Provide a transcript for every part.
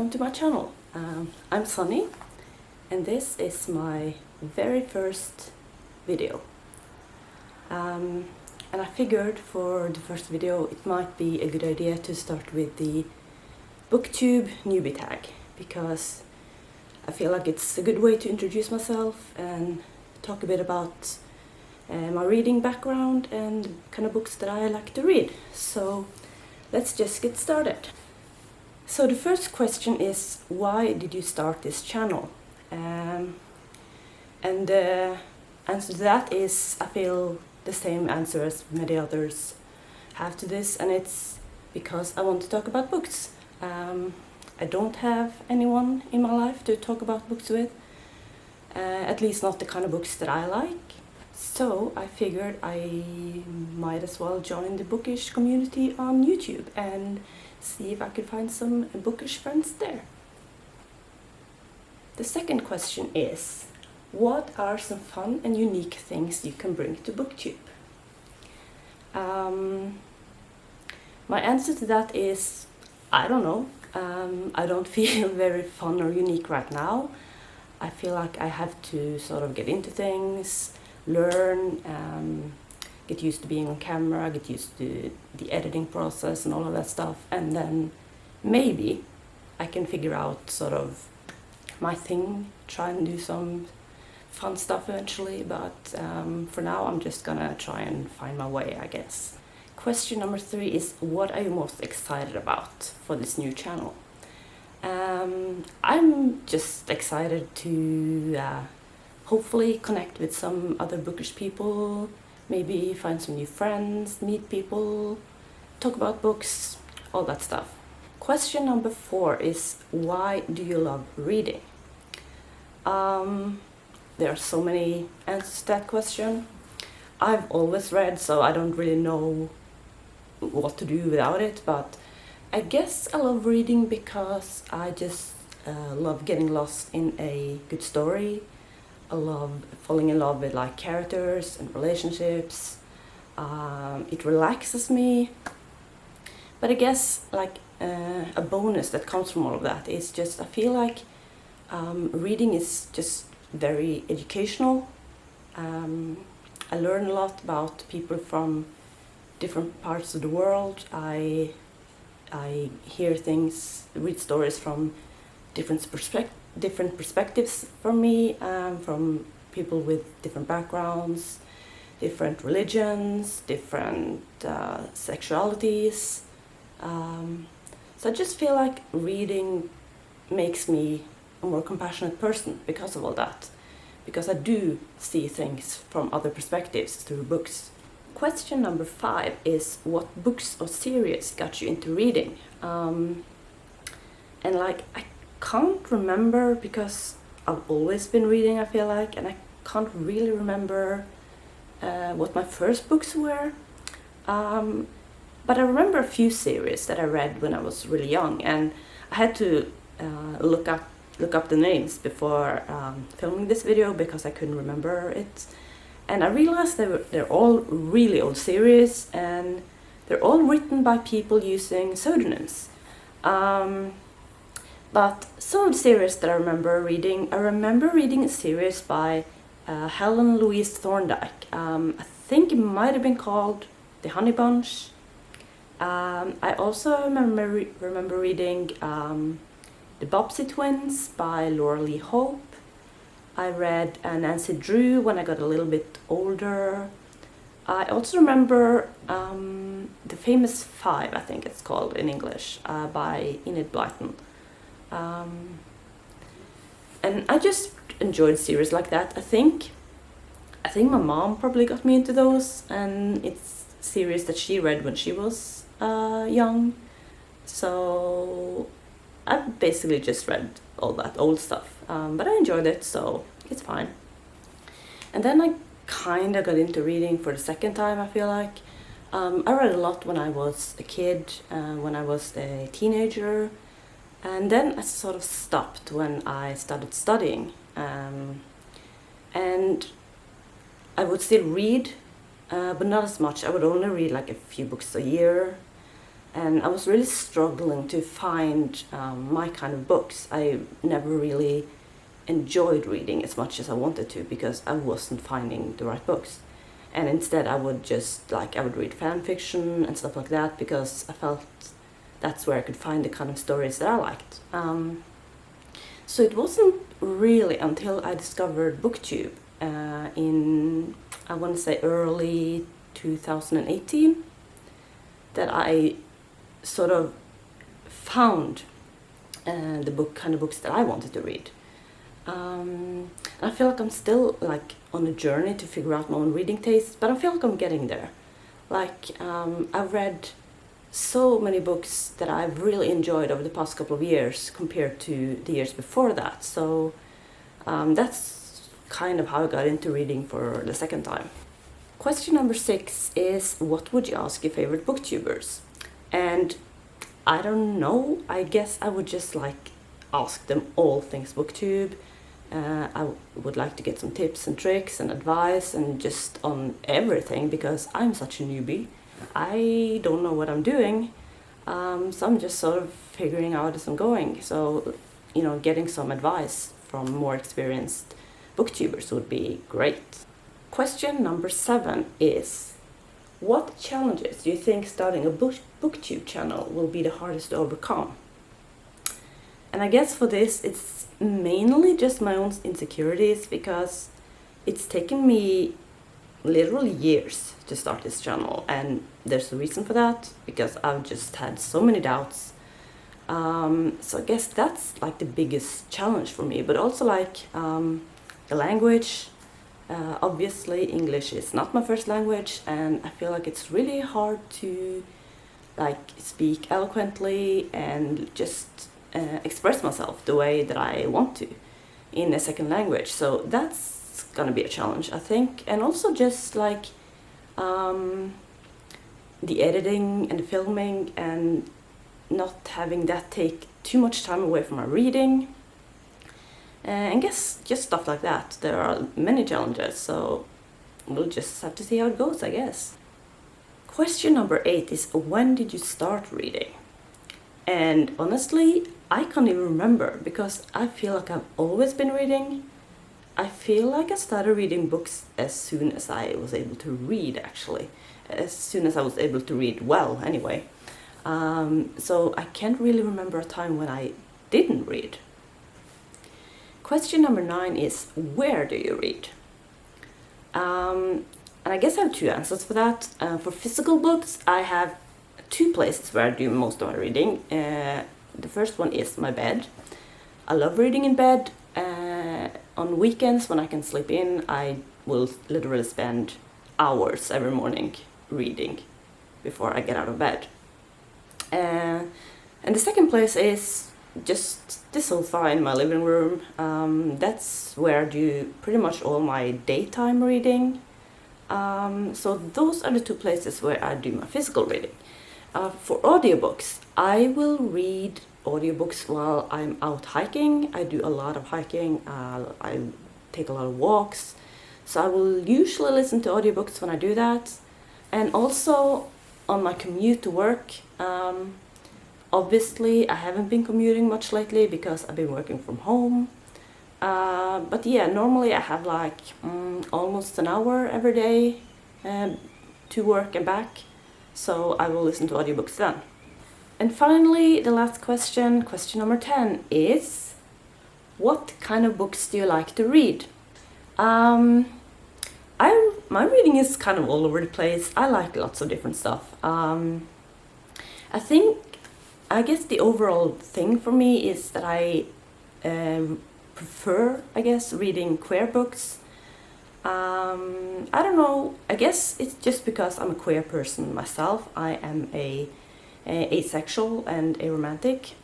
welcome to my channel. I'm Sunny, and this is my very first video. And I figured for the first video it might be a good idea to start with the BookTube Newbie Tag, because I feel like it's a good way to introduce myself and talk a bit about my reading background and kind of books that I like to read. So let's just get started. So the first question is, why did you start this channel? And the answer to that is, I feel the same answer as many others have to this, and it's because I want to talk about books. I don't have anyone in my life to talk about books with, at least not the kind of books that I like. So I figured I might as well join the bookish community on YouTube and see if I could find some bookish friends there. The second question is, what are some fun and unique things you can bring to BookTube? My answer to that is, I don't know. I don't feel very fun or unique right now. I feel like I have to sort of get into things, learn, get used to being on camera, get used to the editing process and all of that stuff, and then maybe I can figure out sort of my thing, try and do some fun stuff eventually, but for now I'm just gonna try and find my way, I guess. Question number 3 is, what are you most excited about for this new channel? I'm just excited to hopefully connect with some other bookish people, maybe find some new friends, meet people, talk about books, all that stuff. Question number 4 is, why do you love reading? There are so many answers to that question. I've always read, so I don't really know what to do without it, but I guess I love reading because I just love getting lost in a good story. I love falling in love with like characters and relationships. It relaxes me. But I guess like a bonus that comes from all of that is just, I feel like reading is just very educational. I learn a lot about people from different parts of the world. I hear things, read stories from different perspectives from me, from people with different backgrounds, different religions, different sexualities. So I just feel like reading makes me a more compassionate person because of all that, because I do see things from other perspectives through books. Question number 5 is, what books or series got you into reading? And like, I can't remember because I've always been reading, I feel like, and I can't really remember what my first books were. But I remember a few series that I read when I was really young, and I had to look up the names before filming this video because I couldn't remember it. And I realized they're all really old series, and they're all written by people using pseudonyms. But some of the series that I remember reading a series by Helen Louise Thorndike. I think it might have been called The Honey Bunch. I also remember reading The Bobbsey Twins by Laura Lee Hope. I read Nancy Drew when I got a little bit older. I also remember The Famous Five, I think it's called in English, by Enid Blyton. And I just enjoyed series like that. I think my mom probably got me into those, and it's series that she read when she was young. So I basically just read all that old stuff, but I enjoyed it, so it's fine. And then I kind of got into reading for the second time, I feel like. I read a lot when I was a kid, when I was a teenager, and then I sort of stopped when I started studying. And I would still read, but not as much. I would only read like a few books a year. and I was really struggling to find my kind of books. I never really enjoyed reading as much as I wanted to because I wasn't finding the right books. And instead I would read fan fiction and stuff like that because I felt that's where I could find the kind of stories that I liked. So it wasn't really until I discovered BookTube in, I want to say, early 2018 that I sort of found the kind of books that I wanted to read. I feel like I'm still on a journey to figure out my own reading tastes, but I feel like I'm getting there. I've read so many books that I've really enjoyed over the past couple of years compared to the years before that. So that's kind of how I got into reading for the second time. Question number 6 is, what would you ask your favorite booktubers? And I don't know, I guess I would just ask them all things BookTube. I would like to get some tips and tricks and advice and just on everything because I'm such a newbie. I don't know what I'm doing, so I'm just sort of figuring out as I'm going. So, getting some advice from more experienced booktubers would be great. Question number 7 is, what challenges do you think starting a BookTube channel will be the hardest to overcome? And I guess for this, it's mainly just my own insecurities because it's taken me literally years to start this channel, and there's a reason for that because I've just had so many doubts. So I guess that's the biggest challenge for me, but also the language. Obviously English is not my first language, and I feel like it's really hard to speak eloquently and just express myself the way that I want to in a second language. So that's gonna be a challenge, I think. And also just the editing and filming and not having that take too much time away from my reading. And guess just stuff like that. There are many challenges, so we'll just have to see how it goes, I guess. Question number 8 is, when did you start reading? And honestly, I can't even remember because I feel like I've always been reading. I feel like I started reading books as soon as I was able to read, actually. As soon as I was able to read well, anyway. So I can't really remember a time when I didn't read. Question number 9 is, where do you read? And I guess I have 2 answers for that. For physical books, I have 2 places where I do most of my reading. The first one is my bed. I love reading in bed. On weekends when I can sleep in, I will literally spend hours every morning reading before I get out of bed. And the second place is just the sofa in my living room. That's where I do pretty much all my daytime reading. So those are the 2 places where I do my physical reading. For audiobooks, I will read audiobooks while I'm out hiking. I do a lot of hiking. I take a lot of walks. So I will usually listen to audiobooks when I do that. And also on my commute to work. Obviously, I haven't been commuting much lately because I've been working from home. But yeah, normally I have almost an hour every day to work and back. So I will listen to audiobooks then. And finally, the last question number 10 is, what kind of books do you like to read? My reading is kind of all over the place. I like lots of different stuff. I guess the overall thing for me is that I prefer, reading queer books. I don't know, I guess it's just because I'm a queer person myself. I am a asexual and aromantic.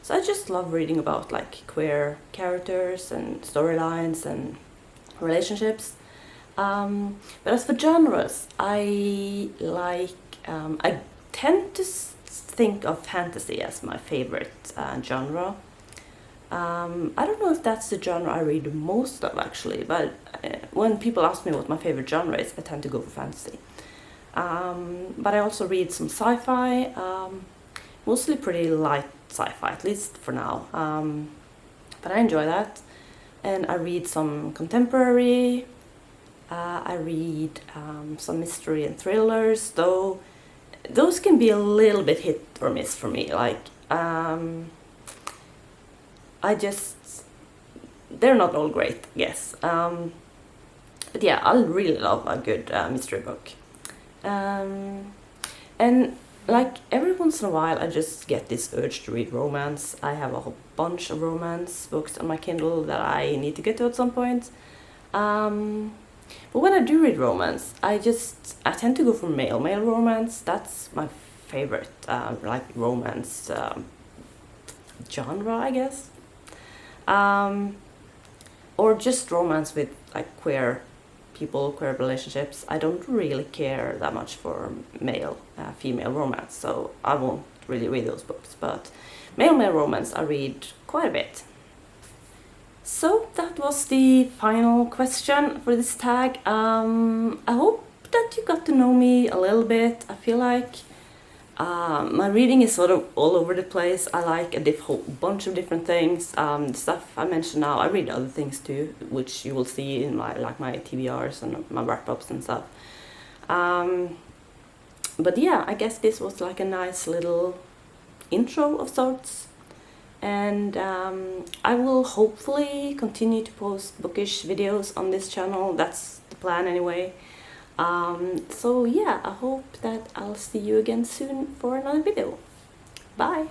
So I just love reading about queer characters and storylines and relationships. But as for genres, I tend to think of fantasy as my favorite genre. I don't know if that's the genre I read most of, actually, but when people ask me what my favorite genre is, I tend to go for fantasy. But I also read some sci-fi, mostly pretty light sci-fi, at least for now. But I enjoy that. And I read some contemporary. I read some mystery and thrillers, though those can be a little bit hit or miss for me. Like, they're not all great, yes. But yeah, I really love a good mystery book. And like every once in a while I just get this urge to read romance. I have a whole bunch of romance books on my Kindle that I need to get to at some point. But when I do read romance, I tend to go for male romance. That's my favorite like romance genre, I guess. Or just romance with like queer people, queer relationships. I don't really care that much for female romance, so I won't really read those books. But male romance I read quite a bit. So that was the final question for this tag. I hope that you got to know me a little bit. I feel like my reading is sort of all over the place. I like a whole bunch of different things. The stuff I mentioned now, I read other things too, which you will see in my TBRs and my wrap-ups and stuff. But yeah, I guess this was like a nice little intro of sorts. And I will hopefully continue to post bookish videos on this channel. That's the plan anyway. So yeah, I hope that I'll see you again soon for another video. Bye!